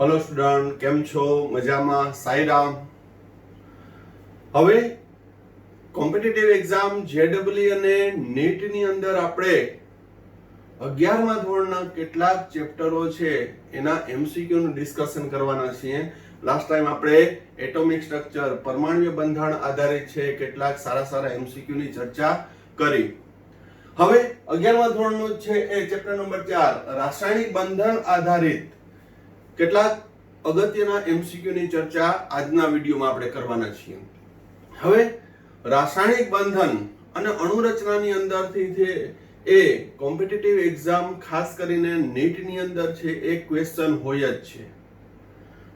Hello student, કેમ છો? મજામાં? સાઈરામ. હવે કોમ્પિટિટિવ એક્ઝામ જેડબલઈ અને નીટ ની અંદર આપણે 11મા ધોરણના કેટલાક ચેપ્ટરો છે એના એમસીક્યુ નું ડિસ્કશન કરવાના છીએ. લાસ્ટ ટાઈમ આપણે એટોમિક સ્ટ્રક્ચર, પરમાણ્વીય બંધારણ આધારિત છે કેટલાક સારા એમસીક્યુ ની ચર્ચા કરી. હવે 11મા ધોરણનું છે એ ચેપ્ટર નંબર 4 રાસાયણિક બંધન આધારિત કેટલાક અગત્યના એમસીક્યુ ની ચર્ચા આજના વિડીયોમાં આપણે કરવાના છીએ. હવે રાસાયણિક બંધન અને અણુરચનાની અંદરથી છે એ કોમ્પિટિટિવ એક્ઝામ ખાસ કરીને નીટ ની અંદર છે એક ક્વેશ્ચન હોય જ છે,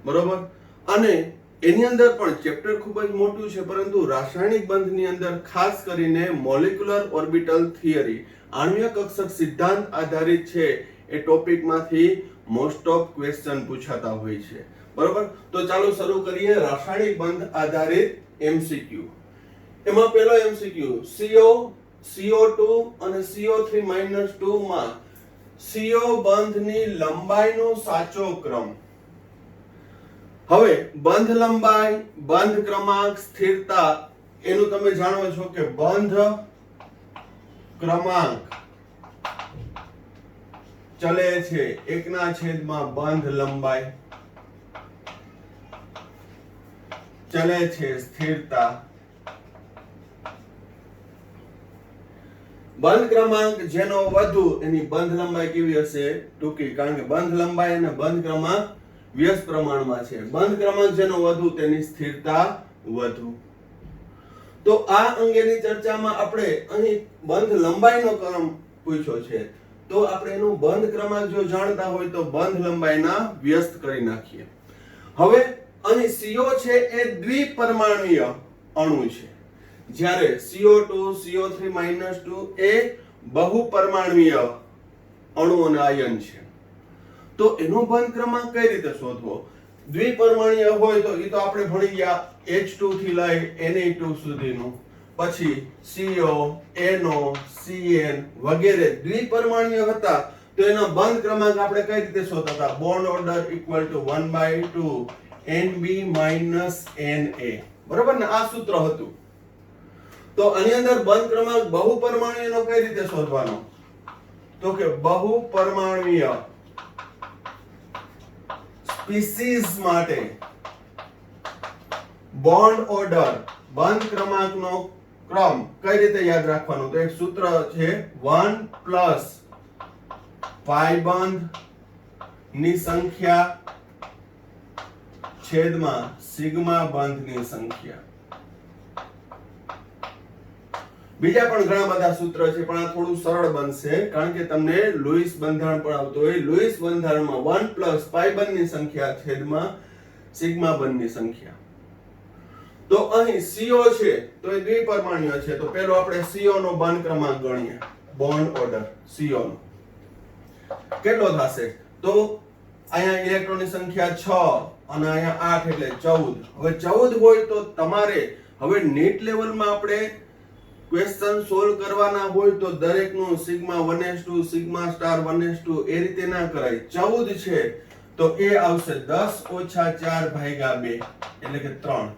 બરોબર. અને એની અંદર પણ ચેપ્ટર ખૂબ જ મોટું છે, પરંતુ રાસાયણિક બંધની અંદર ખાસ કરીને મોલેક્યુલર ઓર્બિટલ થિયરી, આણ્વિય કક્ષક સિદ્ધાંત આધારિત છે એ ટોપિકમાંથી મોસ્ટ ઓફ ક્વેશ્ચન પૂછાતા હોય છે, બરોબર. તો ચાલો શરૂ કરીએ રાસાયણિક બંધ આધારિત એમસીક્યુ. એમાં પહેલો એમસીક્યુ CO2 અને CO3-2 માં CO બંધની લંબાઈનો સાચો ક્રમ. હવે બંધ લંબાઈ, બંધ ક્રમાંક, સ્થિરતા એનું તમે જાણો છો કે બંધ ક્રમાંક ચલે છે 1/, બંધ લંબાઈ ચલે છે સ્થિરતા. બંધ ક્રમાંક જેનો વધુ એની બંધ લંબાઈ કેવી હશે? ટૂંકી, કારણ કે બંધ લંબાઈ અને બંધ ક્રમાંક વ્યસ્ત પ્રમાણમાં છે. બંધ ક્રમાંક જેનો વધુ તેની સ્થિરતા વધુ. તો આ અંગેની ચર્ચામાં આપણે અહીં બંધ લંબાઈનો ક્રમ પૂછ્યો છે, તો આપણે એનો બંધ ક્રમાંક જો જાણતા હોય તો બંધ લંબાઈના વ્યસ્ત કરી નાખીએ. હવે અહીં CO છે એ દ્વિપરમાણુય અણુ છે, જ્યારે CO2, CO3-2 એ બહુપરમાણુય અણુ અને આયન છે. તો એનો બંધ ક્રમાંક કઈ રીતે શોધવો? દ્વિપરમાણુય હોય તો એ તો આપણે ભણી ગયા H2 થી લઈ Na2 સુધીનું, પછી CO, NO, CN વગેરે દ્વિપરમાણુય હતા, તો એનો બંધ ક્રમાંક આપણે કઈ રીતે શોધતા હતા? Bond order equal to 1/2 Nb Na, બરોબર ને? આ સૂત્ર હતું. તો આની અંદર બંધ ક્રમાંક બહુપરમાણુયનો કઈ રીતે શોધવાનો? તો કે બહુપરમાણુય સ્પીસીઝ માટે બોન્ડ ઓર્ડર, બંધ ક્રમાંકનો ક્રમ કઈ રીતે યાદ રાખવાનો? તો એક સૂત્ર છે 1 + પાઈ બંધ ની સંખ્યા છેદમાં સિગ્મા બંધની સંખ્યા. બીજા પણ ઘણા બધા સૂત્ર છે, પણ આ થોડું સરળ બનશે કારણ કે તમને લુઈસ બંધારણ પણ આવતું હોય. લુઈસ બંધારણમાં 1 + પાઈ બંધની સંખ્યા છેદમાં સિગ્મા બંધની સંખ્યા. તો અહીં CO છે તો એ દ્વિપરમાણુય છે, તો પહેલો આપણે CO નો બંધ ક્રમાંક ગણીએ. બોન્ડ ઓર્ડર CO નો કેટલો થશે? તો અહીંયા ઇલેક્ટ્રોનની સંખ્યા 6 અને અહીંયા 8 એટલે 14. હવે 14 હોય તો તમારે હવે નીટ લેવલમાં આપણે ક્વેશ્ચન સોલ્વ કરવાના હોય તો દરેકનું સિગ્મા 1:2, સિગ્મા સ્ટાર 1:2 એ રીતે ના કરાય. 14 છે તો એ આવશે 10 - 4/2 એટલે કે 3.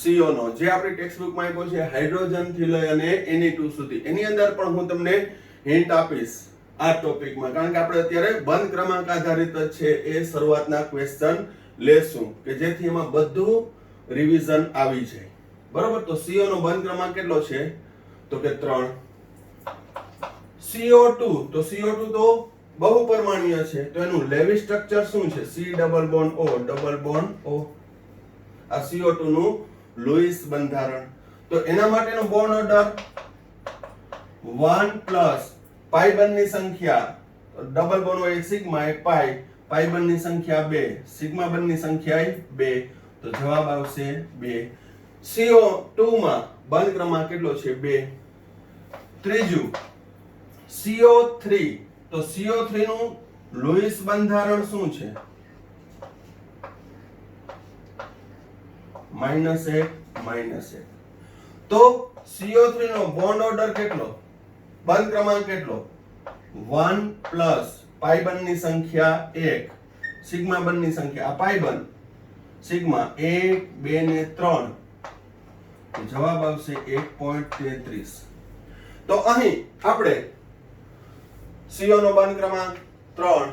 CO નો જે આપણી ટેક્સ્ટ બુકમાં આપ્યો છે હાઇડ્રોજન થી લઈ અને Na2 સુધી, એની અંદર પણ હું તમને હિન્ટ આપીશ આ ટોપિકમાં, કારણ કે આપણે અત્યારે બંધ ક્રમાંક આધારિત જ છે એ શરૂઆતના ક્વેશ્ચન લેશું કે જેથી એમાં બધું રિવિઝન આવી જાય, બરોબર. તો CO નો બંધ ક્રમાંક કેટલો છે? તો કે 3. CO2, તો CO2 તો બહુપરમાણુય છે, તો એનું લેવિસ સ્ટ્રક્ચર શું છે? C double bond O double bond O. આ CO2 નું લુઈસ બંધારણ. તો એના માટેનો બોન્ડ ઓર્ડર 1 + પાઈ બંધની સંખ્યા, ડબલ બોન્ડ હોય સિગ્મા, એક પાઈ, પાઈ બંધની સંખ્યા 2, સિગ્મા બંધની સંખ્યા 2, તો જવાબ આવશે 2. CO2 માં બંધ ક્રમાંક કેટલો છે? 2. ત્રીજું CO3, તો CO3 નું લુઈસ બંધારણ શું છે? -1 તો CO3 નો બોન્ડ ઓર્ડર કેટલો? બંધ ક્રમાંક કેટલો? 1 + પાઈ બંધની સંખ્યા 1, સિગ્મા બંધની સંખ્યા આ પાઈ બંધ સિગ્મા 1 2 ને 3 તો જવાબ આવશે 1.33. તો અહીં આપણે CO નો બંધ ક્રમાંક 3,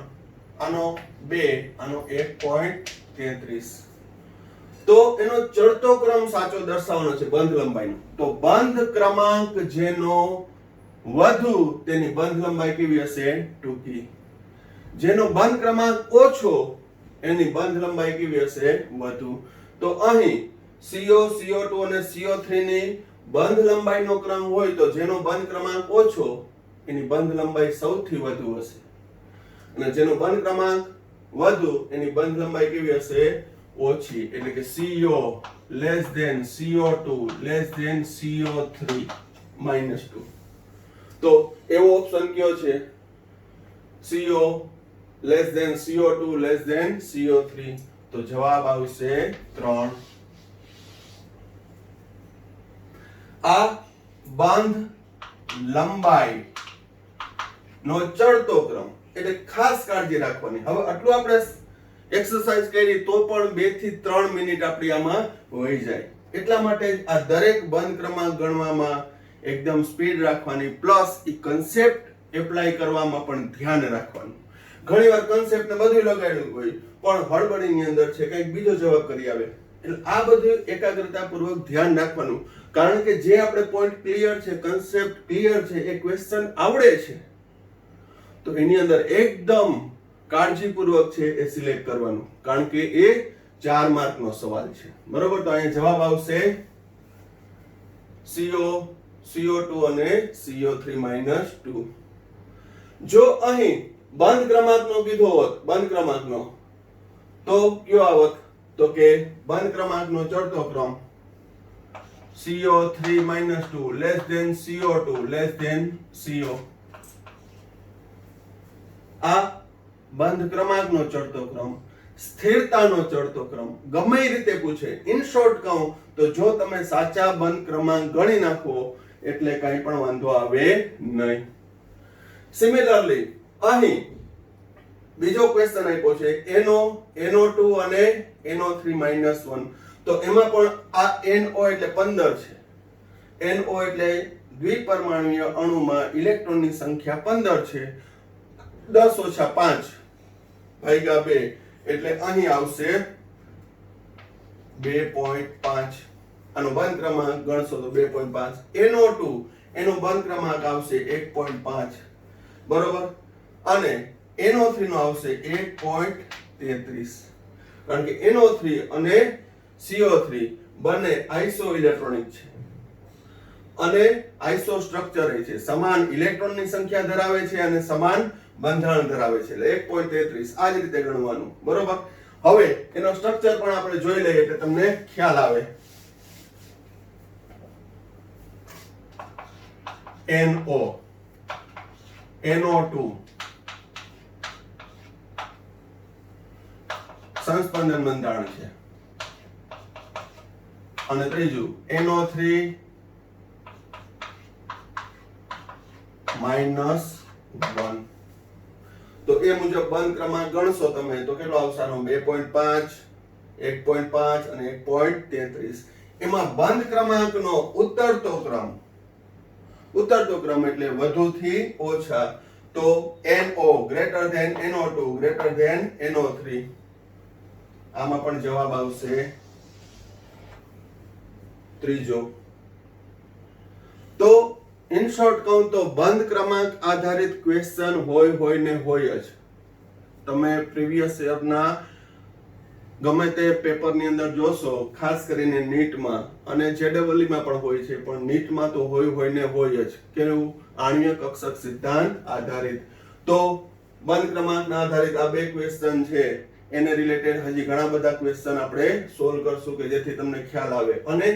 આનો 2, આનો 1.33. તો એનો ચડતો ક્રમ સાચો દર્શાવવાનો છે બંધ લંબાઈનો. તો બંધ ક્રમાંક જેનો વધુ તેની બંધ લંબાઈ કેવી હશે? ટૂંકી. જેનો બંધ ક્રમાંક ઓછો એની બંધ લંબાઈ કેવી હશે? વધુ. તો અહીં CO, CO2 અને CO3 ની બંધ લંબાઈનો ક્રમ હોય તો જેનો બંધ ક્રમાંક ઓછો એની બંધ લંબાઈ સૌથી વધુ હશે, અને જેનો બંધ ક્રમાંક વધુ એની બંધ લંબાઈ કેવી હશે? ઓછી. એટલે કે CO less than CO2 less than CO3 -2. તો એવો ઓપ્શન કયો છે? CO less than CO2 less than CO3. તો જવાબ આવશે 3. આ બંધ લંબાઈ નો ચડતો ક્રમ એટલે ખાસ કાળજી રાખવાની. હવે આટલું આપણે એક્સરસાઇઝ કરી તો પણ 2 થી 3 મિનિટ આપણી આમાં વહી જાય. એટલા માટે આ દરેક બંધ ક્રમાંક ગણવામાં એકદમ સ્પીડ રાખવાની, પ્લસ એ કન્સેપ્ટ એપ્લાય કરવામાં પણ ધ્યાન રાખવાનું. ઘણીવાર કન્સેપ્ટ ને બધું લગાડ્યું હોય પણ હળબડીની અંદર છે કંઈક બીજો જવાબ કરી આવે. એટલે આ બધું એકાગ્રતાપૂર્વક ધ્યાન રાખવાનું, કારણ કે જે આપણે પોઈન્ટ ક્લિયર છે, કન્સેપ્ટ ક્લિયર છે, એ ક્વેશ્ચન આવડે છે તો એની અંદર એકદમ કાળજીપૂર્વક છે એ સિલેક્ટ કરવાનું, કારણ કે એ 4 માર્કનો સવાલ છે. બરોબર. તો અહીંયા જવાબ આવશે CO, CO2 અને CO3 -2. જો અહીં બંધ ક્રમાંકનો કીધો હોત, બંધ ક્રમાંકનો, તો કયો આવત? તો કે બંધ ક્રમાંકનો ચડતો ક્રમ CO3 -2 less than CO2 less than CO. આ બંધ ક્રમાંકનો ચડતો ક્રમ, સ્થિરતાનો ચડતો ક્રમ ગમે રીતે પૂછે. ઇન શોર્ટ કહું તો જો તમે સાચા બંધ ક્રમાંક ગણી નાખો એટલે કંઈ પણ વાંધો આવે નહીં. સિમિલરલી અહીં બીજો ક્વેશ્ચન આપ્યો છે NO2 અને NO3 -1. તો એમાં પણ આ NO એટલે 15 છે. NO એટલે દ્વિપરમાણુય અણુમાં ઇલેક્ટ્રોનની સંખ્યા 15 છે. 10 - 5 ભાગ્યા 2 એટલે અહીં આવશે 2.5. આનો બંધ ક્રમાંક ગણશો તો 2.5. NO2 એનો બંધ ક્રમાંક આવશે 1.5. બરોબર. અને NO3 નો આવશે 1.33. કારણ કે NO3 અને CO3 બંને આઇસો ઇલેક્ટ્રોનિક છે અને આઇસો સ્ટ્રક્ચર છે, સમાન ઇલેક્ટ્રોનની સંખ્યા ધરાવે છે અને સમાન બંધારણ ધરાવે છે. એટલે 1.33 આ જ રીતે ગણવાનું. બરોબર. હવે એનો સ્ટ્રક્ચર પણ આપણે જોઈ લઈએ એટલે તમને ખ્યાલ આવે. NO, NO2 સંસ્પંદન બંધારણ છે, અને ત્રીજું NO3 -1. તો એ મુજબ બંધ ક્રમાંક ગણશો તમે તો કેટલો આવશે? 2.5, 1.5 અને 1.33. એમાં બંધ ક્રમાંકનો ઉતરતો ક્રમ એટલે વધુથી ઓછા. તો NO greater than NO2 greater than NO3. આમાં પણ જવાબ આવશે ત્રીજો. તો ઇન શોર્ટ કહું તો બંધ ક્રમાંક આધારિત ક્વેશ્ચન હોય ને હોય જ. તમે પ્રીવિયસ યરના ગમે તે પેપરની અંદર જોશો, ખાસ કરીને નીટમાં અને JEE માં પણ હોય છે, પણ નીટમાં તો હોય ને હોય જ. કેવું? આણ્વીય કક્ષક સિદ્ધાંત આધારિત. તો બંધ ક્રમાંકના આધારિત આ 2 ક્વેશ્ચન છે, એને રિલેટેડ હજી ઘણા બધા ક્વેશ્ચન આપણે સોલ્વ કરશું કે જેથી તમને ખ્યાલ આવે. અને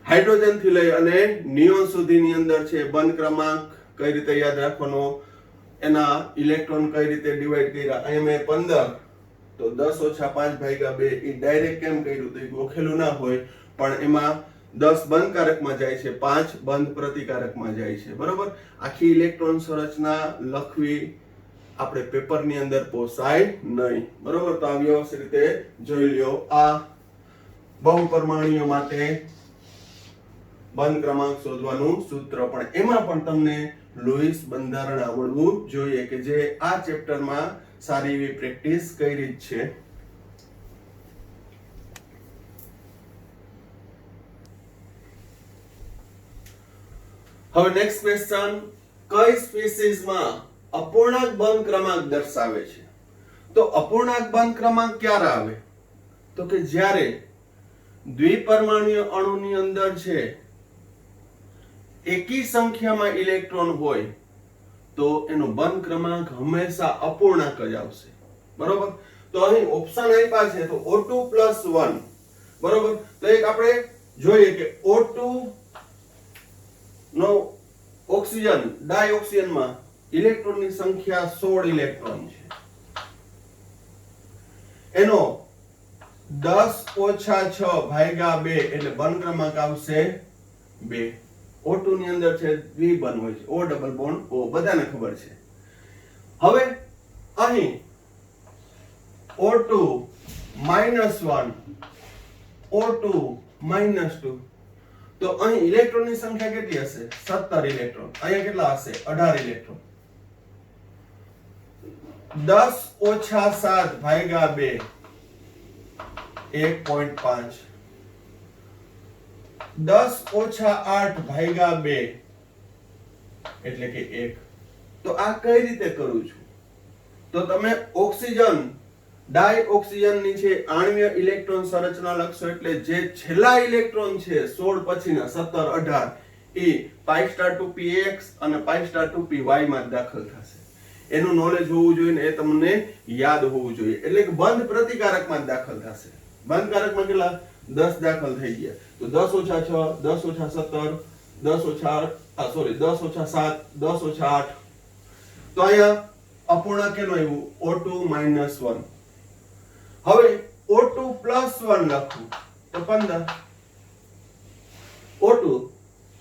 હાઇડ્રોજન થી લઈ અને નિયોન સુધીની અંદર છે બંધ ક્રમાંક કઈ રીતે યાદ રાખવાનો, એના ઇલેક્ટ્રોન કઈ રીતે ડિવાઈડ કર્યા. અહીં મેં 15 તો 10 - 5 ભાગ્યા 2 એ ડાયરેક્ટ કેમ કર્યું તો એ ગોખેલું ના હોય, પણ એમાં 10 બંધ કારકમાં જાય છે, 5 બંધ પ્રતિકારકમાં જાય છે. બરોબર. આખી ઇલેક્ટ્રોન સંરચના લખવી આપણે પેપરની અંદર પોસાય નહીં. બરોબર, તો આ વ્યવસ્થિત રીતે જોઈ લ્યો. આ બહુપરમાણુઓ માટે બંધ ક્રમાંક શોધવાનું સૂત્ર, પણ એમાં પણ તમને લુઈસ બંધારણ આવડવું જોઈએ કે જે આ ચેપ્ટરમાં સારી એવી પ્રેક્ટિસ કરી છે. હવે નેક્સ્ટ ક્વેશ્ચન, કઈ સ્પીસીઝમાં અપૂર્ણાંક બંધ ક્રમાંક દર્શાવે છે? તો અપૂર્ણાંક બંધ ક્રમાંક ક્યારે આવે? તો કે જ્યારે દ્વિપરમાણુય અણુની અંદર છે એકી સંખ્યામાં ઇલેક્ટ્રોન હોય તો એનો બંધ ક્રમાંક હંમેશા અપૂર્ણાંક જ આવશે. બરોબર, તો અહીં ઓપ્શન આપ્યા છે તો O2 + 1. બરોબર, તો એક આપણે જોઈએ કે O2 નો ઓક્સિજન ડાયોક્સિજનમાં ઇલેક્ટ્રોનની સંખ્યા 16 ઇલેક્ટ્રોન છે. એનો 10 - 6 ભાગ્યા 2 એટલે બંધ ક્રમાંક આવશે 2. O2 ની અંદર છે દ્વિબંધ હોય છે, O ડબલ બોન્ડ O, બધાને ખબર છે. હવે અહીં O2 - 1 O2 - 2, તો અહીં ઇલેક્ટ્રોનની સંખ્યા કેટલી હશે? 17 ઇલેક્ટ્રોન. અહીંયા કેટલા હશે? 18 ઇલેક્ટ્રોન. 10 - 7 ભાગ્યા 2 1.5. 10 - 8 ભાગ્યા 2 એટલે કે 1. તો આ કઈ રીતે કરું છું? તો તમે ઓક્સિજન ડાયોક્સિજન ની છે આણ્વીય ઇલેક્ટ્રોન સંરચના લખશો એટલે જે છેલ્લા ઇલેક્ટ્રોન છે 16 પછીના 17 18 એ π2px અને π2py માં દાખલ થશે. એનું નોલેજ હોવું જોઈએ ને એ તમને યાદ હોવું જોઈએ. એટલે કે બંધ પ્રતિકારકમાં દાખલ થશે. બંધ કારકમાં કેટલા? 10 દાખલ થઈ ગયા. તો 10 - 6 10 - 17 10 - 7 10 - 8. તો અહીંયા અપૂર્ણાંક કેનો આવ્યું? O2 - 1. હવે O2 + 1 લખું તો 15. O2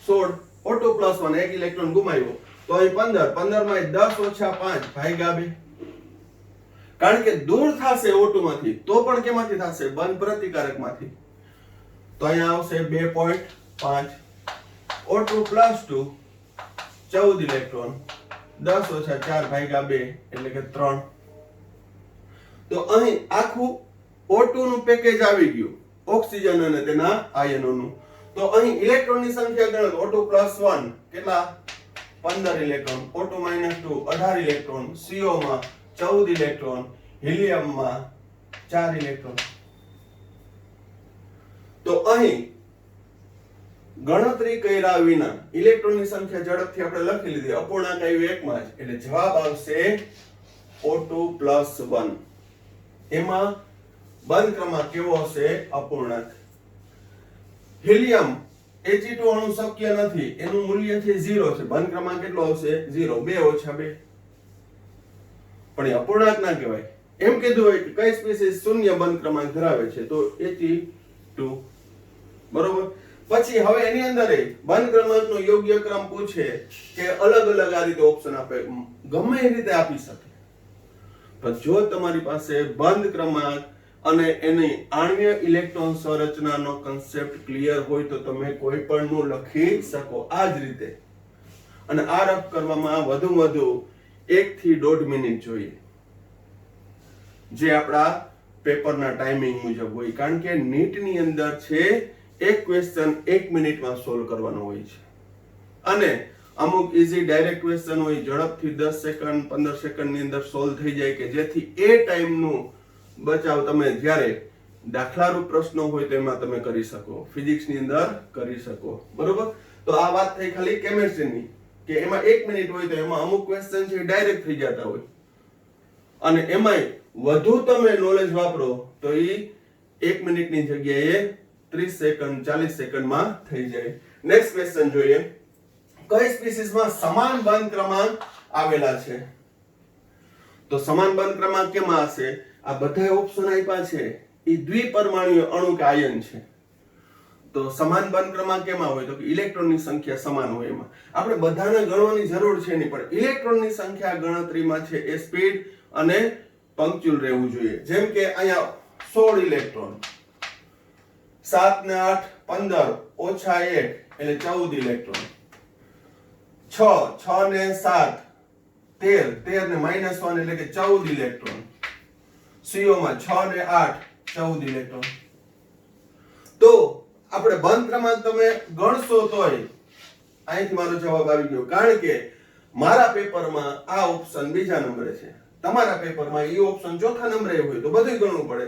16, O2 + 1 એક ઇલેક્ટ્રોન ગુમાવ્યો તો અહીં 15. 15 માં 10 - 5 ભાગ્યા 2. કારણ કે દૂર થશે O2 માંથી તો પણ કેમાંથી થશે? બંધ પ્રતિકારકમાંથી. તો અહીંયા આવશે 2.5. O2 + 2 14 electron. 10 - 4 ભાગ્યા 2 એટલે કે 3. તો અહીં આખું O2 નું પેકેજ આવી ગયું, ઓક્સિજન અને તેના આયનોનું. તો અહીં ઇલેક્ટ્રોનની સંખ્યા ગણો. O2 + 1 કેટલા? 15 ઇલેક્ટ્રોન. O2 - 2 18 electron. CO માં 14 ઇલેક્ટ્રોન. હિલિયમમાં 4 ઇલેક્ટ્રોન. તો અહીં ગણતરી કર્યા વિના ઇલેક્ટ્રોનની સંખ્યા ઝડપથી આપણે લખી લીધી. અપૂર્ણાંક આવ્યો એકમાં જ એટલે જવાબ આવશે O2 + 1. એમાં બંધ ક્રમાંક કેવો હશે? અપૂર્ણાંક. હિલિયમ He2 અણુ શક્ય નથી, એનું મૂલ્ય છે 0 છે. બંધ ક્રમાંક કેટલો આવશે? 0. 2 - 2. પણ એ અપૂર્ણાંક ના કહેવાય. એમ કીધું હોય કે કઈ સ્પીસીસ શૂન્ય બંધ ક્રમાંક ધરાવે છે તો He2. બરોબર. પછી હવે એની અંદર બંધ ક્રમાંકનો યોગ્ય ક્રમ પૂછે કે અલગ અલગ આ રીતે ઓપ્શન આપે, ગમે એ રીતે આપી શકે. પણ જો તમારી પાસે બંધ ક્રમાંક અને એની આણ્વીય ઇલેક્ટ્રોન સંરચનાનો કન્સેપ્ટ ક્લિયર હોય તો તમે કોઈ પણ નું લખી શકો આ જ રીતે. અને આ રફ કરવામાં વધુ 1 થી 1.5 મિનિટ જોઈએ, જે આપણા પેપરના ટાઈમિંગ મુજબ હોય. કારણ કે નીટની અંદર છે એક ક્વેશ્ચન 1 મિનિટમાં સોલ્વ કરવાનો હોય છે અને અમુક ઈઝી ડાયરેક્ટ ક્વેશ્ચન હોય ઝડપથી 10 સેકન્ડ 15 સેકન્ડની અંદર સોલ્વ થઈ જાય કે જેથી એ ટાઈમનું બચાવ તમે જ્યારે દાખલારૂપ પ્રશ્નો હોય તેમાં તમે કરી શકો, ફિઝિક્સની અંદર કરી શકો. બરોબર. તો આ વાત થઈ ખાલી કેમેસ્ટ્રીની કે એમાં 1 મિનિટ હોય તો એમાં અમુક ક્વેશ્ચન છે ડાયરેક્ટ થઈ જતા હોય અને એમાંય વધુ તમે નોલેજ વાપરો તો એ 1 મિનિટની જગ્યાએ 30 સેકન્ડ 40 સેકન્ડમાં થઈ જાય. નેક્સ્ટ ક્વેશ્ચન જોઈએ. કઈ સ્પીસીસમાં સમાન બંધ ક્રમાંક આવેલા છે? તો સમાન બંધ ક્રમાંક કેમાં હશે? આ બધા ઓપ્શન આપ્યા છે એ દ્વિપરમાણુય અણુ કે આયન છે. તો સમાન બંધ ક્રમાંક કેમાં હોય? તો કે ઇલેક્ટ્રોનની સંખ્યા સમાન હોય એમાં. આપણે બધાને ગણવાની જરૂર છે નહીં, પણ ઇલેક્ટ્રોનની સંખ્યા ગણતરીમાં છે એ સ્પીડ અને પંક્ચ્યુઅલ રહેવું જોઈએ. જેમ કે અહીંયા 16 ઇલેક્ટ્રોન, 7 ને 8 15 ઓછા 1 એટલે 14 ઇલેક્ટ્રોન, 6 ને 7 13 ને -1 એટલે કે 14 ઇલેક્ટ્રોન, CO માં 6 ને 8 14 ઇલેક્ટ્રોન. તો આપણે બંધ ક્રમાંક તમે ગણશો તોય અહીંથી મારો જવાબ આવી ગયો, કારણ કે મારા પેપરમાં આ ઓપ્શન બીજા નંબરે છે, તમારા પેપરમાં એ ઓપ્શન ચોથા નંબરે હોય તો બધું ગણવું પડે.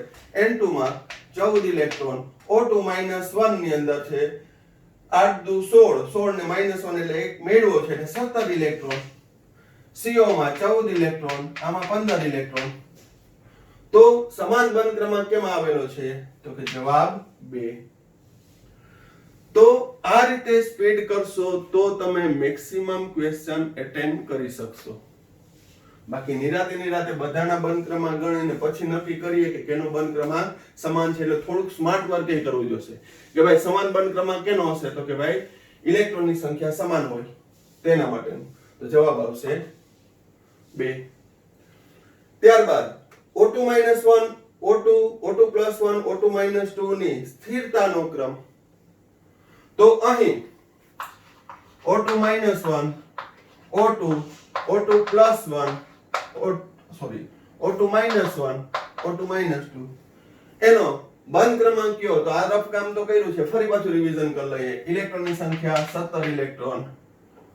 N2 માં 14 ઇલેક્ટ્રોન, O2 -1 ની અંદર છે 8 દુ 16, 16 ને -1 એટલે એક મેળવો છે એટલે 17 ઇલેક્ટ્રોન, CO માં 14 ઇલેક્ટ્રોન, આમાં 15 ઇલેક્ટ્રોન. તો સમાન બંધ ક્રમાંક કેમ આવેલો છે? તો કે જવાબ 2. તો આ રીતે સ્પીડ કરશો તો તમે મેક્સિમમ ક્વેશ્ચન અટેન્ડ કરી શકશો. બાકી નિરાતે બધાના બંધ ક્રમાંક ગણીને પછી નક્કી કરીએ કે કેનો બંધ ક્રમાંક સમાન છે, એટલે થોડુંક સ્માર્ટ વર્ક એ કરવું જોશે કે ભાઈ સમાન બંધ ક્રમાંક કેનો હશે? તો કે ભાઈ ઇલેક્ટ્રોનની સંખ્યા સમાન હોય તેના માટેનું. તો જવાબ આવશે 2. ત્યારબાદ O2 -1, O2 +1, O2 -2 ની સ્થિરતાનો ક્રમ. તો અહીં O2 -1, O2 +1, O2 -1, O2 -2 એનો બંધ ક્રમાંક કયો? તો આ રફ કામ તો કર્યું છે, ફરી પાછું રિવિઝન કરી લઈએ. ઇલેક્ટ્રોનની સંખ્યા 17 ઇલેક્ટ્રોન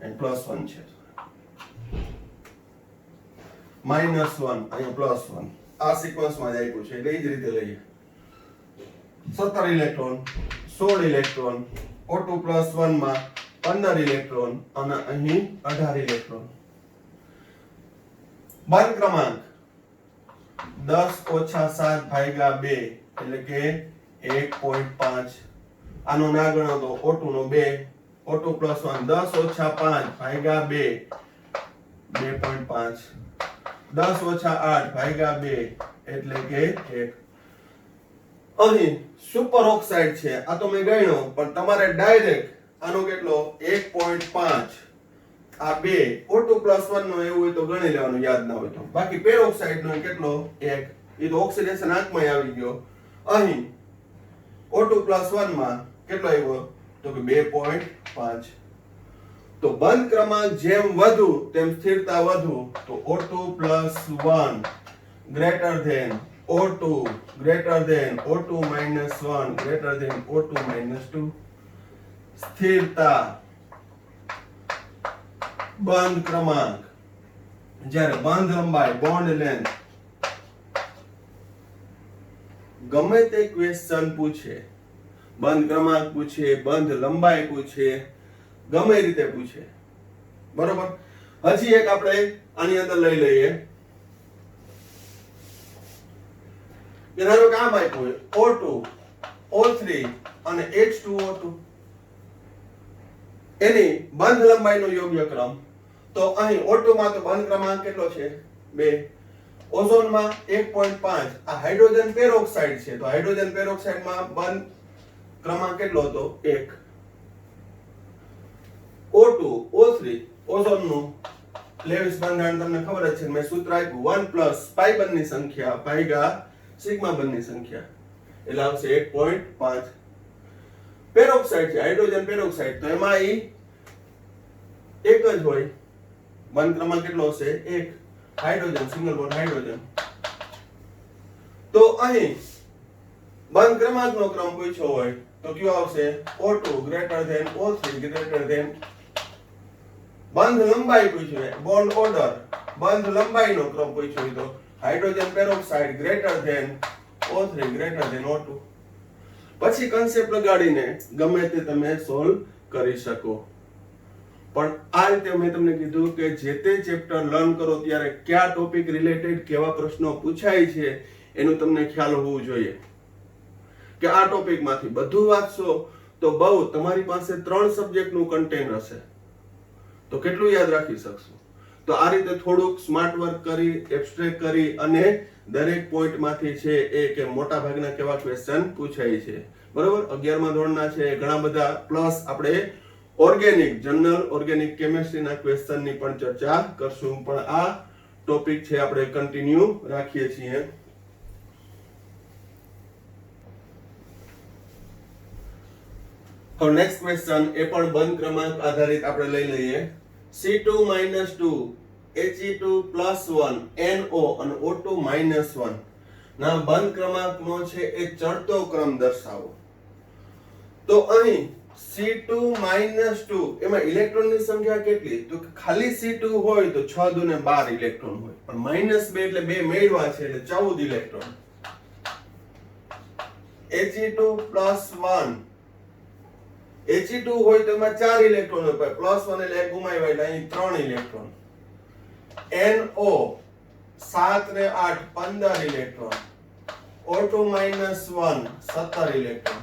અને +1 છે, -1 અહીંયા +1 આ સિક્વન્સમાં જ આપ્યું છે એટલે એ જ રીતે લઈએ. 17 ઇલેક્ટ્રોન, 16 ઇલેક્ટ્રોન, O2 +1 માં 15 ઇલેક્ટ્રોન અને અહીં 18 ઇલેક્ટ્રોન. બંધ ક્રમાંક 10 ઓછા 7 ભાગ્યા 2 એટલે કે 1.5. આનો ના ગણો તો O2 નો 2, O2 +1 10 ઓછા 5 ભાગ્યા 2 2.5, 10 ઓછા 8 ભાગ્યા 2 એટલે કે 1. અહીં સુપર ઓક્સાઇડ છે, આ તો મેં ગણ્યો, પણ તમારે ડાયરેક્ટ આનો કેટલો 1.5 આ 2 O2 +1 નો એવું હોય તો ગણી લેવાનું, યાદ ના હોય તો. બાકી પેરોક્સાઇડ નો કેટલો 1, એ તો ઓક્સિડેશન આંકમાં આવી ગયો. અહીં O2 +1 માં કેટલો આવ્યો? તો કે 2.5. તો બંધ ક્રમાંક જેમ વધુ તેમ સ્થિરતા વધુ. તો O2 +1 greater than O2 greater than O2 -1 greater than O2 -2. સ્થિરતા બંધ ક્રમાંક. જ્યારે બંધ લંબાઈ બોન્ડ લેન્થ ગમે તે ક્વેશ્ચન પૂછે, બંધ ક્રમાંક પૂછે, બંધ લંબાઈ પૂછે, ગમે રીતે પૂછે, બરોબર. હજી એક આપણે આની અંદર લઈ લઈએ કે ધારો કે આમ આપ્યું હોય O2, O3 અને H2O2 એની બંધ લંબાઈનો યોગ્ય ક્રમ. તો અહીં O2 માં તો બંધ ક્રમાંક કેટલો છે? 2. ઓઝોન માં 1.5. આ હાઇડ્રોજન પેરોક્સાઇડ છે, તો હાઇડ્રોજન પેરોક્સાઇડ માં બંધ ક્રમાંક કેટલો હતો? 1. O2, O3 ઓઝોન નું લેવિસ બંધારણ તમને ખબર જ છે, મેં સૂત્ર આપ્યું 1 + પાઈ બંધની સંખ્યા ભાગ્યા સિગ્મા બંધની સંખ્યા એટલે આવશે 1.5. પેરોક્સાઇડ છે, હાઇડ્રોજન પેરોક્સાઇડ, તો એમાં ઈ એક જ હોય, બંધ ક્રમાંક કેટલો હશે? 1. Hydrogen single bond hydrogen. તો અહીં બંધ ક્રમાંકનો ક્રમ પૂછ્યો હોય તો કયો આવશે? O2 greater than O3 greater than. બંધ લંબાઈ પૂછ્યું હોય, બોન્ડ ઓર્ડર, બંધ લંબાઈનો ક્રમ પૂછ્યો હોય તો hydrogen peroxide greater than O3 greater than O2. પછી કન્સેપ્ટ લગાડીને ગમે તે તમે સોલ્વ કરી શકો. પણ આ રીતે મેં તમને કીધું કે જે તે ચેપ્ટર લર્ન કરો ત્યારે કયા ટોપિક રિલેટેડ કેવા પ્રશ્નો પૂછાય છે એનું તમને ખ્યાલ હોવું જોઈએ. કે આ ટોપિકમાંથી બધું વાંચશો તો બહુ તમારી પાસે 3 સબ્જેક્ટનું કન્ટેન્ટ હશે, તો કેટલું યાદ રાખી શકશો? તો આ રીતે થોડુંક સ્માર્ટ વર્ક કરી, એબ્સ્ટ્રેક્ટ કરી અને દરેક પોઈન્ટમાંથી છે એ કે મોટા ભાગના કેવા ક્વેશ્ચન પૂછાય છે, બરોબર 11મા ધોરણના છે ઘણા બધા પ્લસ આપણે ઓર્ગેનિક જનરલ ઓર્ગેનિક કેમિસ્ટ્રીના ક્વેશ્ચનની પણ ચર્ચા કરશું પણ આ ટોપિક છે આપણે કન્ટિન્યુ રાખીએ છીએ હવે નેક્સ્ટ ક્વેશ્ચન એ પણ બંધ ક્રમાંક આધારિત આપણે લઈ લઈએ C2 - 2 He2 +1 NO અને O2 -1 ના બંધ ક્રમાંકનો છે એ ચડતો ક્રમ દર્શાવો તો અહીં C2 - 2 એમાં ઇલેક્ટ્રોનની સંખ્યા કેટલી તો ખાલી C2 હોય તો 6 દુ ને 12 ઇલેક્ટ્રોન હોય પણ -2 એટલે બે મેળવા છે એટલે 14 ઇલેક્ટ્રોન He2 +1 He2 હોય તો એમાં 4 ઇલેક્ટ્રોન હોય +1 એટલે એક ગુમાવ્યા એટલે અહીં 3 ઇલેક્ટ્રોન NO 7 ને 8 15 ઇલેક્ટ્રોન O2 -1 17 ઇલેક્ટ્રોન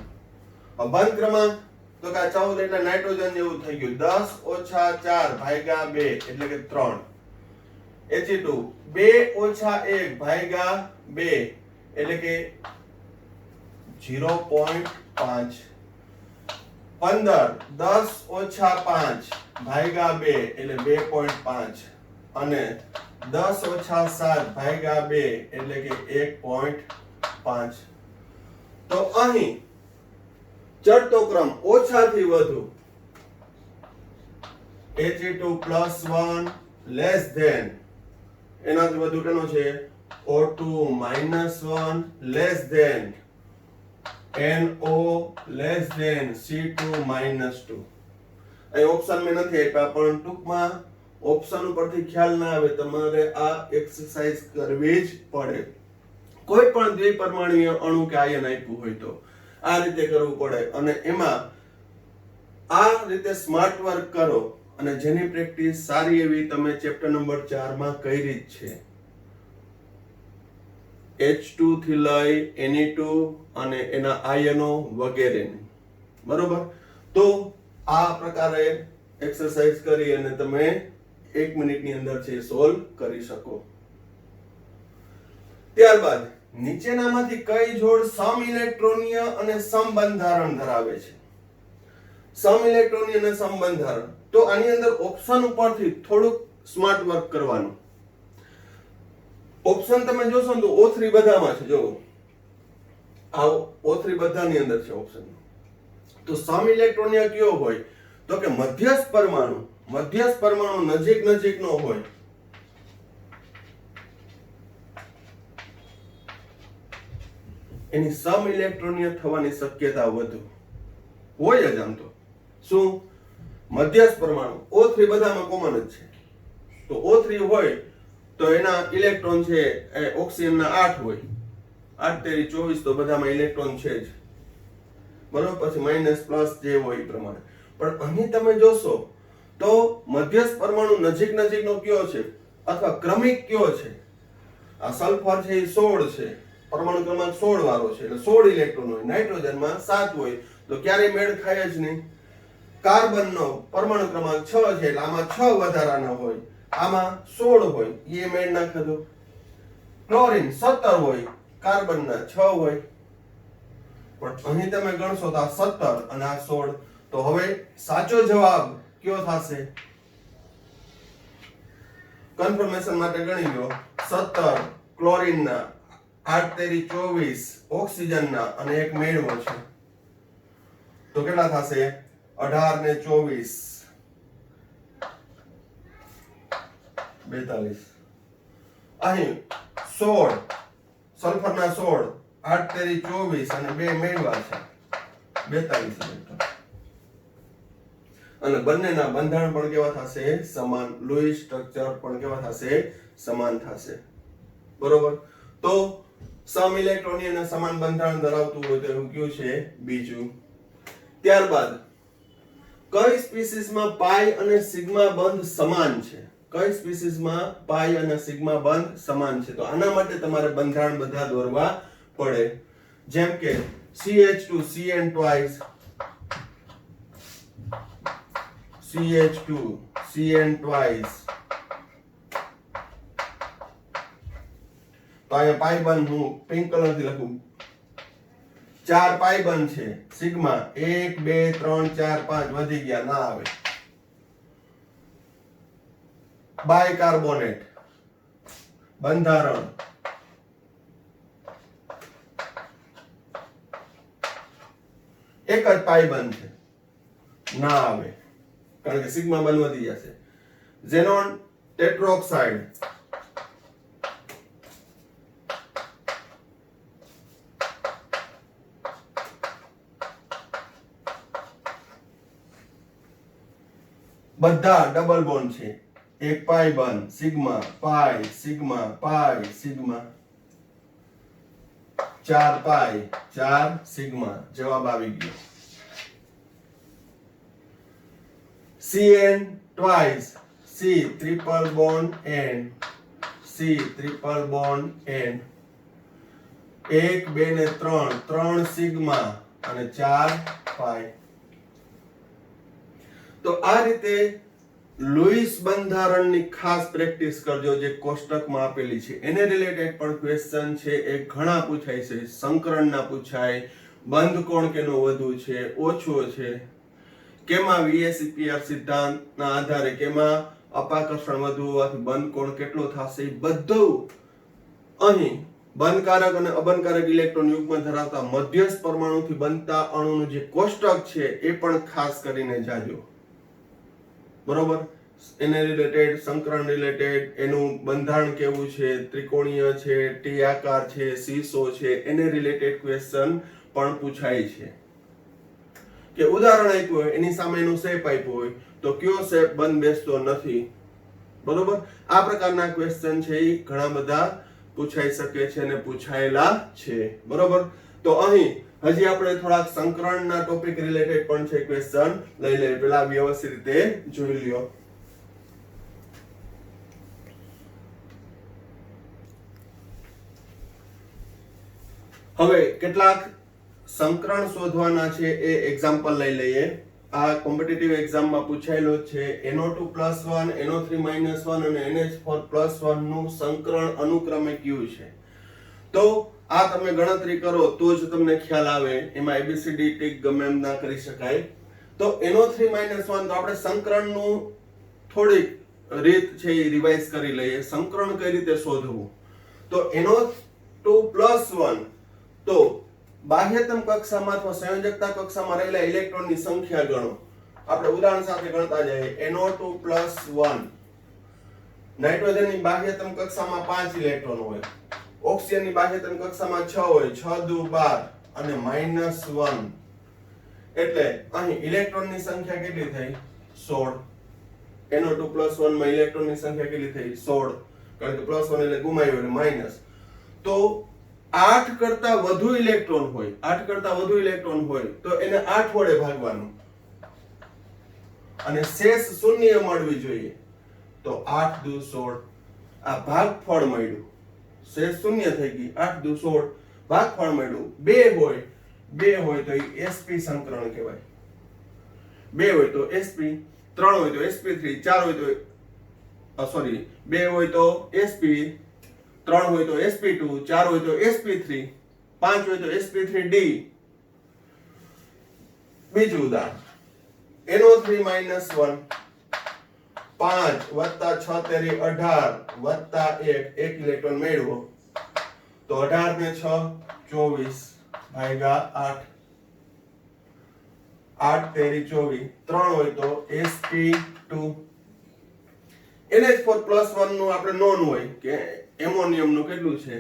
બંધ ક્રમાંક તો કે 14 એટલે નાઇટ્રોજન જેવું થઈ ગયું 10 - 4 ભાગ્યા 2 એટલે કે 3 He2 2 - 1 ભાગ્યા 2 એટલે કે 0.5 15 10 - 5 ભાગ્યા 2 એટલે 2.5 અને 10 - 7 ભાગ્યા 2 એટલે કે 1.5 તો અહીં ચડતો ક્રમ ઓછાથી વધુ He2 +1 લેસ ધેન એનાથી વધુ કેનો છે O2 -1 less than NO less than C2 -2 અહીં ઓપ્શન મેં નથી આપ્યા પણ ટૂંકમાં ઓપ્શન ઉપરથી ખ્યાલ ના આવે તમારે આ એક્સરસાઇઝ કરવી જ પડે કોઈ પણ દ્વિપરમાણુય અણુ કે આયન આપ્યું હોય તો આ રીતે કરવું પડે અને એમાં આ રીતે સ્માર્ટ વર્ક કરો અને જેની પ્રેક્ટિસ સારી એવી તમે ચેપ્ટર નંબર 4 માં કરી જ છે H2 થી લઈ Na2 અને એના આયનો વગેરેની બરોબર તો આ પ્રકારે એક્સરસાઇઝ કરી અને તમે 1 મિનિટની અંદર છે સોલ્વ કરી શકો ત્યારબાદ નીચેનામાંથી કઈ જોડ સમઇલેક્ટ્રોનીય અને સમબંધારણ ધરાવે છે સમઇલેક્ટ્રોનીય અને સમબંધારણ તો આની અંદર ઓપ્શન ઉપરથી થોડુંક સ્માર્ટ વર્ક કરવાનું ઓપ્શન તમે જોશો ને તો O3 બધામાં છે જો આ O3 બધાની અંદર છે ઓપ્શન તો સમઇલેક્ટ્રોનીય કયો હોય તો કે મધ્યસ્થ પરમાણુ નજીક નો હોય એની સમઇલેક્ટ્રોનીય થવાની શક્યતા વધુ હોય જ આમ તો શું મધ્યસ્થ પરમાણુ O3 બધામાં કોમન જ છે તો O3 હોય તો એના ઇલેક્ટ્રોન છે એ ઓક્સિજનના 8 હોય 8 તેરી 24 તો બધામાં ઇલેક્ટ્રોન છે જ બરોબર પછી માઈનસ પ્લસ જે હોય એ પ્રમાણે પણ અહીં તમે જોશો તો મધ્યસ્થ પરમાણુ નજીકનો કયો છે અથવા ક્રમિક કયો છે આ સલ્ફર છે એ 16 છે પરમાણુ ક્રમાંક 16 વાળો છે એટલે 16 ઇલેક્ટ્રોન હોય નાઇટ્રોજનમાં 7 હોય તો ક્યારેય મેળ ખાય જ નહીં કાર્બનનો પરમાણુ ક્રમાંક 6 છે એટલે આમાં 6 વધારાના હોય આમાં 16 હોય એ મેળ ના ખાધો ક્લોરીન 17 હોય કાર્બનના 6 હોય પણ અહીં તમે ગણશો તો આ 17 અને આ 16 તો હવે સાચો જવાબ કયો થશે કન્ફર્મેશન માટે ગણી લો 17 ક્લોરીનના 8 તેરી 24 ઓક્સિજનના અને એક મેળવો છે તો કેટલા થશે 18 ને 24 42 અહીં 16 સલ્ફરના 16 8 તેરી 24 અને બે મેળવા છે 42 ઇલેક્ટ્રોન અને બંનેના બંધારણ પણ કેવા થશે સમાન લૂઈસ સ્ટ્રક્ચર પણ કેવા થશે સમાન થશે બરોબર તો સમઇલેક્ટ્રોનીય અને સમાન બંધારણ ધરાવતું હોય તો એવું કયું છે બીજું ત્યારબાદ કઈ સ્પીસીસમાં પાઈ અને સિગ્મા બંધ સમાન છે કઈ સ્પીસીસમાં પાઈ અને સિગ્મા બંધ સમાન છે તો આના માટે તમારે બંધારણ બધા દોરવા પડે જેમ કે CH2 CN twice CH2 CN twice તો અહીંયા પાઈ બંધ હું પિંક કલર થી લખું 4 પાઈ બંધ છે સિગ્મા 1 2 3 4 5 વધી ગયા ના આવે બાયકાર્બોનેટ બંધારણ એક જ પાઈ બંધ છે ના આવે કારણ કે સિગ્મા બંધ વધી જશે ઝેનોન ટેટ્રોક્સાઇડ બધા ડબલ બોન્ડ છે એક પાઈ બંધ સિગ્મા પાઈ સિગ્મા 4 પાઈ 4 સિગ્મા જવાબ આવી ગયો CN twice C triple bond N C triple bond N 1 2 ને 3 સિગ્મા અને 4 પાઈ તો આ રીતે લુઈસ બંધારણની ખાસ પ્રેક્ટિસ કરજો જે કોષ્ટકમાં આપેલી છે એને રિલેટેડ પણ ક્વેશ્ચન છે એ ઘણા પૂછાય છે સંકરણના પૂછાય બંધ કોણ કેનો વધુ છે ઓછો છે કેમાં VSEPR સિદ્ધાંતના આધારે કેમાં અપાકર્ષણ વધુ હોવાથી બંધ કોણ કેટલો થશે બધું અહીં બંધકારક અને અબંધકારક ઇલેક્ટ્રોન યુગ્મ ધરાવતા મધ્યસ્થ પરમાણુથી બનતા અણુનું જે કોષ્ટક છે એ પણ ખાસ કરીને જાજો બરોબર એને રિલેટેડ સંકરણ રિલેટેડ એનું બંધારણ કેવું છે ત્રિકોણીય છે ટી આકાર છે સીસો છે એને રિલેટેડ ક્વેશ્ચન પણ પૂછાય છે કે ઉદાહરણ આપ્યું હોય એની સામે એનું શેપ આપ્યું હોય તો કયો શેપ બંધ બેસતો નથી બરોબર આ પ્રકારના ક્વેશ્ચન છે એ ઘણા બધા પૂછાઈ શકે છે અને પૂછાયેલા છે બરોબર તો અહીં હજી આપણે થોડાક સંકરણના ટોપિક રિલેટેડ પણ છે ક્વેશ્ચન લઈ લઈએ પેલા વ્યવસ્થિત રીતે જોઈ લ્યો હવે કેટલાક સંકરણ શોધવાના છે એ એક્ઝામ્પલ લઈ લઈએ આ કોમ્પિટિટિવ એક્ઝામમાં પૂછાયેલો છે NO2+1 NO3-1 અને NH4+1 નું સંકરણ અનુક્રમે કયું છે તો આ તમે ગણતરી કરો તો જ તમને ખ્યાલ આવે એમાં ABCD ટીક ગમે એમ ના કરી શકાય તો NO3-1 તો આપણે સંકરણનું થોડીક રીત છે એ રિવાઇઝ કરી લઈએ સંકરણ કઈ રીતે શોધવું તો NO2+1 તો બાહ્યતમ કક્ષામાં અથવા સંયોજકતા કક્ષામાં રહેલા ઇલેક્ટ્રોનની સંખ્યા ગણો આપણે ઉદાહરણ સાથે ગણતા જઈએ NO2+1 નાઇટ્રોજનની બાહ્યતમ કક્ષામાં 5 ઇલેક્ટ્રોન હોય ઓક્સિજનની બાહ્યતમ કક્ષામાં 6 હોય 6 દુ 12 અને -1 એટલે અહીં ઇલેક્ટ્રોનની સંખ્યા કેટલી થઈ 16 NO2+1 માં ઇલેક્ટ્રોનની સંખ્યા કેટલી થઈ 16 કારણ કે +1 એટલે ગુમાવ્યો એટલે માઈનસ તો 8 કરતા વધુ ઇલેક્ટ્રોન હોય તો એને 8 વડે ભાગવાનું અને શેષ શૂન્ય મળવી જોઈએ તો 8 દુ 16 આ ભાગફળ મળ્યું શેષ શૂન્ય થઈ ગઈ 8 દુ 16 ભાગફળ મળ્યું 2 હોય તો sp સંકરણ કહેવાય 2 હોય તો sp 3 હોય તો sp3 4 હોય તો 2 હોય તો sp 3 હોય તો sp2 4 હોય તો sp3 5 હોય તો sp3d બીજું ઉદાહરણ NO3-1 5 વત્તા 6 તેરી 18 વત્તા 1 ઇલેક્ટ્રોન મેળવો તો 18 ને 6 24 ભાગ્યા 8 તેરી 24 3 હોય તો sp2 NH4+1 નું આપણે નોન હોય કે એમોનિયમ નું કેટલું છે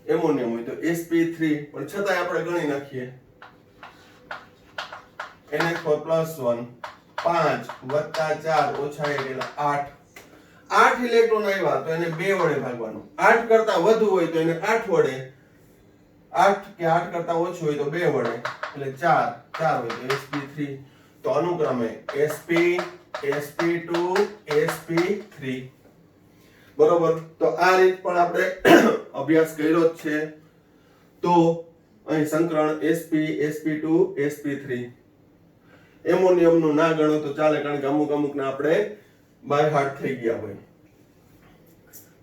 એમોનિયમ હોય તો sp3 પણ છતાંય આપણે ગણી નાખીએ NH4+1 5 વત્તા 4 ઓછા 1 એટલે 8 ઇલેક્ટ્રોન આવ્યા તો એને 2 વડે ભાગવાનું 8 કરતા વધુ હોય તો એને 8 વડે 8 કે 8 કરતા ઓછું હોય તો 2 વડે એટલે 4 હોય તો sp3 તો અનુક્રમે sp sp2 sp3 બરોબર તો આ રીત પણ આપણે અભ્યાસ કર્યો જ છે તો અહીં સંકરણ sp sp2 sp3 એમોનિયમ નું ના ગણો તો ચાલે કારણ કે અમુક ના આપણે બાય હાર્ટ થઈ ગયા હોય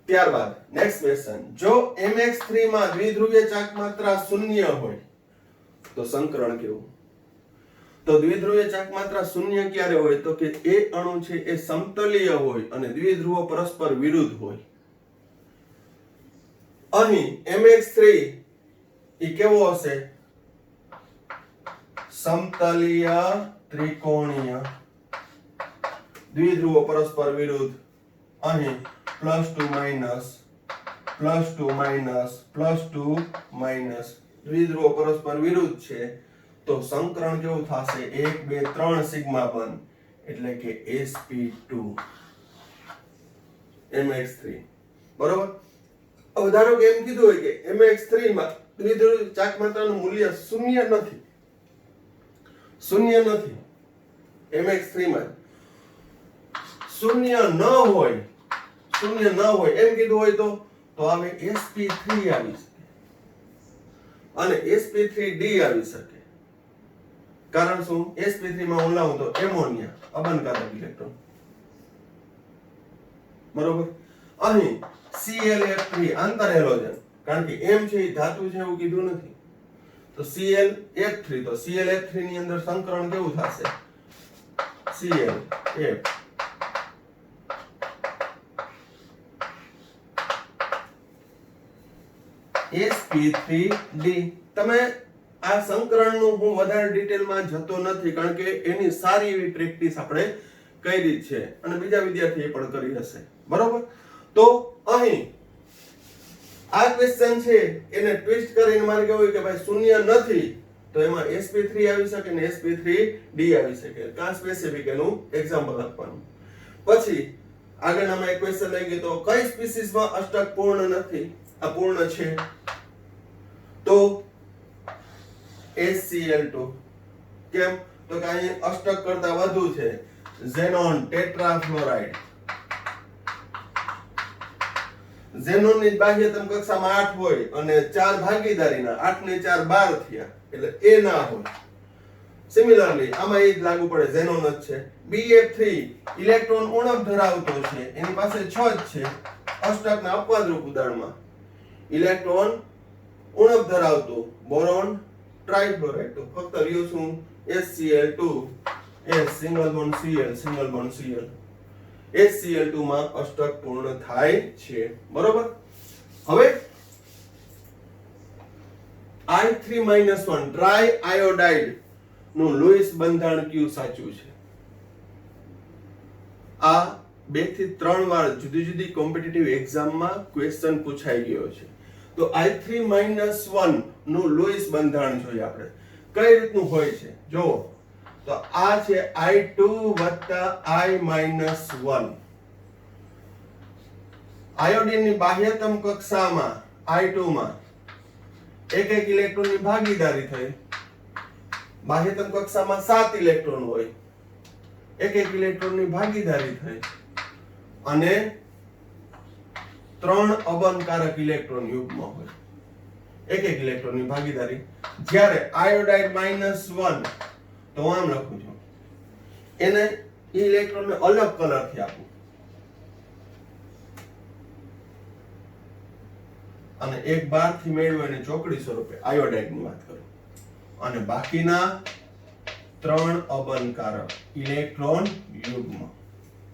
ત્યારબાદ નેક્સ્ટ ક્વેશ્ચન જો mx3 માં દ્વિધ્રુવીય ચાક માત્રા શૂન્ય હોય તો સંકરણ કેવું? તો દ્વિધ્રુવીય ચાક માત્રા શૂન્ય ક્યારે હોય? તો કે એ અણુ છે એ સમતલીય હોય અને દ્વિધ્રુવો પરસ્પર વિરુદ્ધ હોય. અહીં mx3 એ કેવો હશે? સમતલીય ત્રિકોણીય, દ્વિધ્રુવો પરસ્પર વિરુદ્ધ. અહીં +2 માઇનસ +2 માઇનસ +2 માઇનસ, દ્વિધ્રુવો પરસ્પર વિરુદ્ધ છે. તો સંકરણ કેવું થશે? 1 2 3 સિગ્મા બન, એટલે કે sp2 mx3. બરોબર. હવે ધારો કે એમ કીધું હોય કે mx3 માં દ્વિધ્રુવ ચાક માત્રાનું મૂલ્ય શૂન્ય નથી. mx3 માં શૂન્ય ન હોય એમ કીધું હોય તો આવે sp3 આવી શકે અને sp3d આવી શકે. કારણ શું? sp3 માં હું લાવું તો એમોનિયા, અબનકારક ઇલેક્ટ્રોન. બરોબર. અહીં ClF3 આંતર હેલોજન, કારણ કે m છે એ ધાતુ છે એવું કીધું નથી, તો ClF3, તો ClF3 ની અંદર સંકરણ કેવું થશે? ClF sp3d. તમે આ સંકરણનું હું વધારે ડિટેલમાં જતો નથી, કારણ કે એની સારી એવી પ્રેક્ટિસ આપણે કરી છે અને બીજા વિદ્યાર્થીએ પણ કરી હશે. બરોબર. તો અહીં આ ક્વેશ્ચન છે એને ટ્વિસ્ટ કરીને મારે કેવું કે ભાઈ શૂન્ય નથી, તો એમાં sp3 આવી શકે ને sp3d આવી શકે. કા સ્પેસિફિક એનું એક્ઝામ્પલ આપવાનું. પછી આગળનામાં એક ક્વેશ્ચન લઈ ગયો, તો કઈ સ્પીસીસમાં અષ્ટક પૂર્ણ નથી? આ પૂર્ણ છે. તો HCl2. કેમ? તો કે અહીં અષ્ટક કરતા વધુ છે. ઝેનોન ટેટ્રાફ્લોરાઇડ. ઝેનોન ની બાહ્યતમ કક્ષામાં 8 હોય અને 4 ભાગીદારીના 8 ને 4 12 થયા, એટલે એ ના હોય. સિમિલરલી આમાં એ જ લાગુ પડે, ઝેનોન જ છે. BF3 ઇલેક્ટ્રોન ઉણપ ધરાવતો છે, એની પાસે 6 જ છે. અષ્ટકના અપવાદરૂપ ઉદાહરણમાં ઇલેક્ટ્રોન ઉણપ ધરાવતો બોરોન ટ્રાઇફ્લોરાઇડ, તો ફક્ત રહ્યું શું? HCl2 S single bond Cl. HCl2 માં અષ્ટક પૂર્ણ થાય છે. બરોબર. હવે I3-1 ડ્રાય આયોડાઇડ નું લુઈસ બંધારણ કયું સાચું છે? આ 2 થી 3 વાર જુદી જુદી કોમ્પિટિટિવ એક્ઝામમાં ક્વેશ્ચન પૂછાઈ ગયો છે. તો I3-1 નું લુઈસ બંધારણ જોઈએ આપણે. કઈ રીતનું હોય છે જોવો. તો આ છે I2 + I-1. આયોડિનની બાહ્યતમ કક્ષામાં I2 માં એક ઇલેક્ટ્રોનની ભાગીદારી થઈ. બાહ્યતમ કક્ષામાં 7 ઇલેક્ટ્રોન હોય, એક ઇલેક્ટ્રોનની ભાગીદારી થઈ અને 3 અબનકારક ઇલેક્ટ્રોન યુગ્મ હોય, એક ઇલેક્ટ્રોનની ભાગીદારી. જ્યારે આયોડાઇડ -1, તો હું આમ લખું છું, એને ઇલેક્ટ્રોનને અલગ કલરથી આપું અને એક બારથી મેળવ્યો એને ચોકડી સ્વરૂપે આયોડાઇડની વાત કરું અને બાકીના 3 અબનકારક ઇલેક્ટ્રોન યુગ્મ.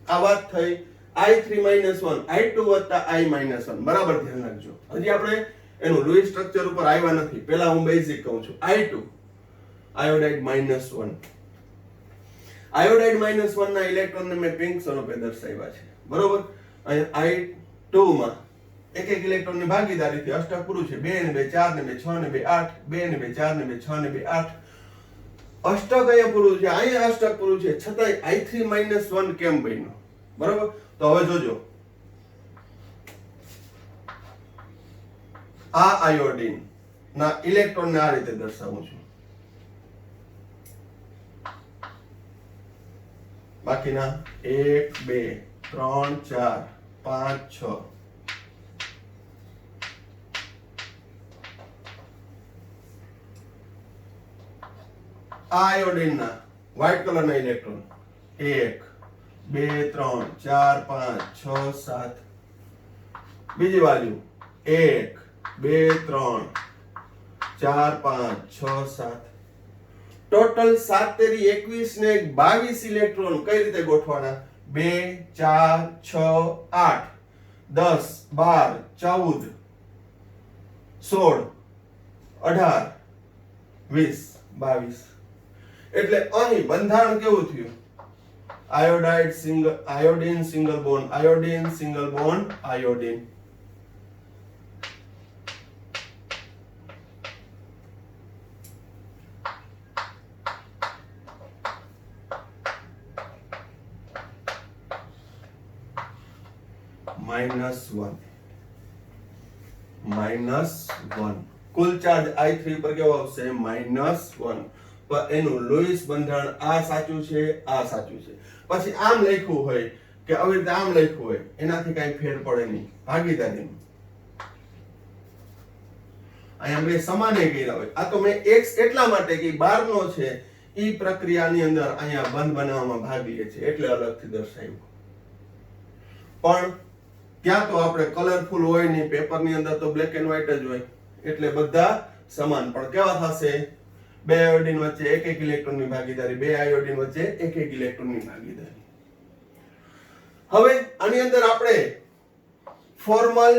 આ વાત થઈ I3-1, I2 + I-1. બરાબર ધ્યાન રાખજો. હજી આપણે એનું લુઈસ સ્ટ્રક્ચર ઉપર આવ્યા નથી. પહેલા હું બેઝિક કહું છું. I2 iodide -1. આયોડાઇડ -1 ના ઇલેક્ટ્રોનને મેં પિંક સ્વરૂપે દર્શાવ્યા છે. બરોબર. અહીં I2 માં એક ઇલેક્ટ્રોનની ભાગીદારીથી અષ્ટક પૂરું છે. 2 ને 2 4 ને 2 6 ને 2 8, 2 ને 2 4 ને 2 6 ને 2 8. અષ્ટક અહીંયા પૂરું છે, અહીંયા અષ્ટક પૂરું છે, છતાંય I3-1 કેમ બન્યું? બરોબર. તો હવે જોજો, આ આયોડિન ના ઇલેક્ટ્રોનને આ રીતે દર્શાવું છું, બાકીના 1 2 3 4 5 6. આ આયોડિનના વ્હાઇટ કલરના ઇલેક્ટ્રોન 1 2 3 4 5 6 7. બીજી બાજુ 1 2 3 4 5 6 7. ટોટલ 7 તેરી 21 ને 22 ઇલેક્ટ્રોન કઈ રીતે ગોઠવાના? 2 4 6 8 10 12 14 16 18 20 22. એટલે અહીં બંધારણ કેવું થયું? Iodine single bond iodine single bond iodine. -1 કુલ ચાર્જ I3 પર કેવો આવશે? -1. પણ એનું લુઈસ બંધારણ આ સાચું છે, આ સાચું છે. પછી આમ લખ્યું હોય કે આવી રીતે આમ લખ્યું હોય, એનાથી કઈ ફેર પડે નહીં. ભાગીદારી અહીંયા બે સમાને કર્યા હોય. આ તો મેં x એટલા માટે કે 12 નો છે ઈ પ્રક્રિયાની અંદર અહીંયા બંધ બનાવવામાં ભાગ લે છે એટલે અલગથી દર્શાવ્યું. પણ ત્યાં તો આપણે કલરફુલ હોય નહીં, પેપરની અંદર તો બ્લેક એન્ડ વ્હાઈટ જ હોય એટલે બધા સમાન. પણ કેવા થશે? બે આયોડીન વચ્ચે એક એક ઇલેક્ટ્રોનની ભાગીદારી, બે આયોડીન વચ્ચે એક એક ઇલેક્ટ્રોનની ભાગીદારી. હવે આની અંદર આપણે ફોર્મલ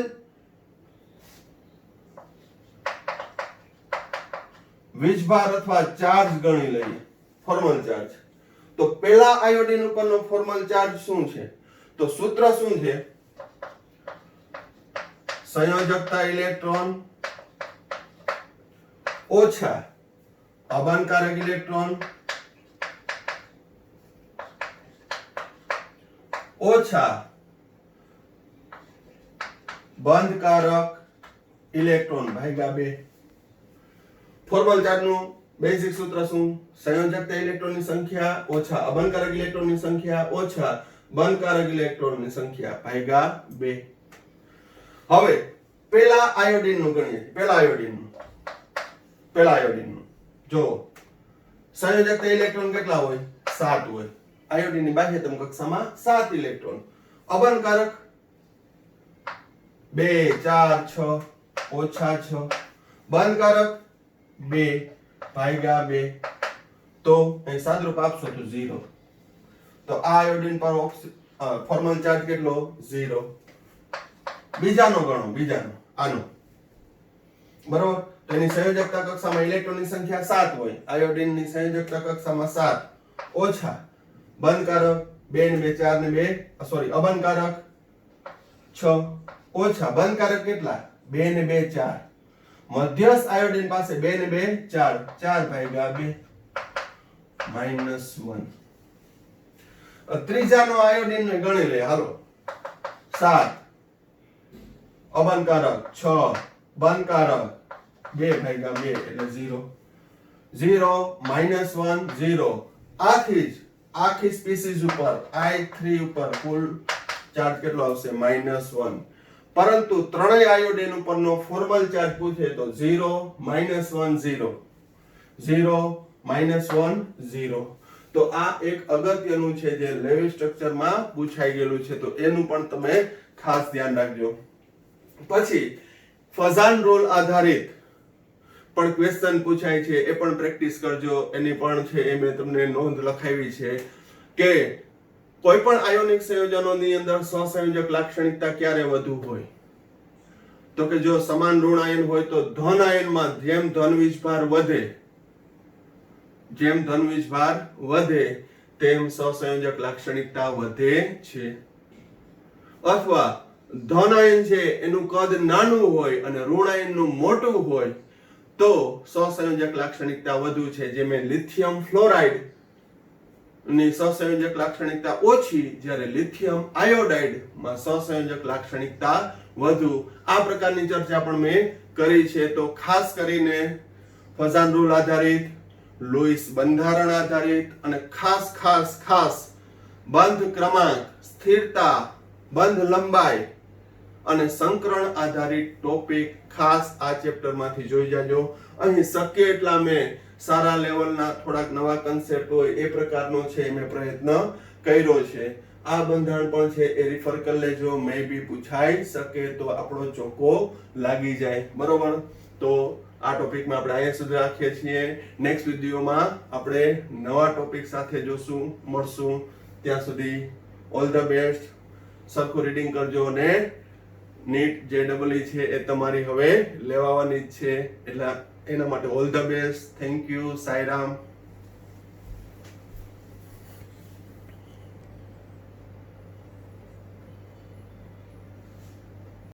વીજભાર અથવા ચાર્જ ગણી લઈએ. ફોર્મલ ચાર્જ તો પહેલા આયોડીન ઉપરનો ફોર્મલ ચાર્જ શું છે? તો સૂત્ર શું છે? સંયોજકતા ઇલેક્ટ્રોન ઓછા અબાનકારક ઇલેક્ટ્રોન ઓછા બંધકારક ઇલેક્ટ્રોન ભાગ્યા 2. ફોર્મલ ચાર્જનું બેઝિક સૂત્ર શું? સંયોજકતા ઇલેક્ટ્રોનની સંખ્યા ઓછા અબંધકારક ઇલેક્ટ્રોનની સંખ્યા ઓછા બંધકારક ઇલેક્ટ્રોનની સંખ્યા ભાગ્યા 2. હવે પહેલા આયોડીનનું ગણીએ. પહેલા આયોડીનનું જો સંયોજકતા ઇલેક્ટ્રોન કેટલા હોય? 7 હોય. આયોડીનની બાહ્યતમ કક્ષામાં 7 ઇલેક્ટ્રોન. અબંધકારક 2 4 6 ઓછા 6. બંધકારક 2 ભાગ્યા 2. તો અહીં સાદરૂપ આપશો તો 0. તો આ આયોડીન પર ફોર્મલ ચાર્જ કેટલો? 0. બીજાનો ગણો, બીજાનો આનો બરોબર. તો એની સંયોજકતા કક્ષામાં ઇલેક્ટ્રોનની સંખ્યા 7 હોય. આયોડીનની સંયોજકતા કક્ષામાં 7 ઓછા બંધકારક 2 ને 2 4 ને 2 સોરી અબંધકારક 6 ઓછા બંધકારક કેટલા? 2 ને 2 4. મધ્યસ્થ આયોડીન પાસે 2 ને 2 4 4 ભાગ્યા 2 -1. ત્રીજાનો આયોડીન ને ગણી લે હાલો. 7 અબંધકારક 6 બંધકારક 2 ભાગ્યા 2 એટલે 0 0 -1 0. આખી સ્પીસીઝ ઉપર I3 ઉપર કુલ ચાર્જ કેટલો આવશે? -1. પરંતુ ત્રણેય આયોડીન ઉપરનો ફોર્મલ ચાર્જ પૂછે તો 0 -1 0 0 -1 0. તો આ એક અગત્યનું છે જે લેવી સ્ટ્રક્ચરમાં પૂછાઈ ગયેલું છે, તો એનું પણ તમે ખાસ ધ્યાન રાખજો. પછી ફઝાન રૂલ આધારિત પણ ક્વેશ્ચન પૂછાય છે, એ પણ પ્રેક્ટિસ કરજો. એની પણ છે એ મેં તમને નોંધ લખાવી છે કે કોઈ પણ આયોનિક સંયોજનોની અંદર સહસંયોજક લાક્ષણિકતા ક્યારે વધુ હોય? તો કે જો સમાન ઋણ આયન હોય તો ધન આયનમાં જેમ ધન વીજભાર વધે તેમ સહસંયોજક લાક્ષણિકતા વધે છે. અથવા ધન આયન છે એનું કદ નાનું હોય અને ઋણ આયનનું મોટું હોય તો સહસંયોજક લાક્ષણિકતા વધુ છે. જે મેં લિથિયમ ફ્લોરાઇડ ની સહસંયોજક લાક્ષણિકતા ઓછી, જ્યારે લિથિયમ આયોડાઇડ માં સહસંયોજક લાક્ષણિકતા વધુ. આ પ્રકારની ચર્ચા પણ મેં કરી છે. તો ખાસ કરીને ફઝાન રૂલ આધારિત, લુઈસ બંધારણ આધારિત અને ખાસ બંધ ક્રમાંક, સ્થિરતા, બંધ લંબાઈ અને સંકરણ આધારિત ટોપિક ખાસ આ ચેપ્ટર માંથી જોઈ જાજો. અહીં શક્ય એટલા મેં સારા લેવલના થોડાક નવા કન્સેપ્ટ હોય એ પ્રકારનો છે મેં પ્રયત્ન કર્યો છે. આ બંધારણ પણ છે એ રિફર કરી લેજો. મે બી પૂછાઈ શકે તો આપણો ચોખ્ખો લાગી જાય. બરોબર. તો આ ટોપિકમાં આપણે અહીંયા સુધી રાખીએ છીએ. નેક્સ્ટ વિડીયોમાં આપણે નવા ટોપિક સાથે મળશું. ત્યાં સુધી ઓલ ધ બેસ્ટ. સરખું રીડિંગ કરજો અને નીટ જે છે એ તમારી હવે લેવાવાની જ છે, એટલે એના માટે all the best. Thank you. Sairam.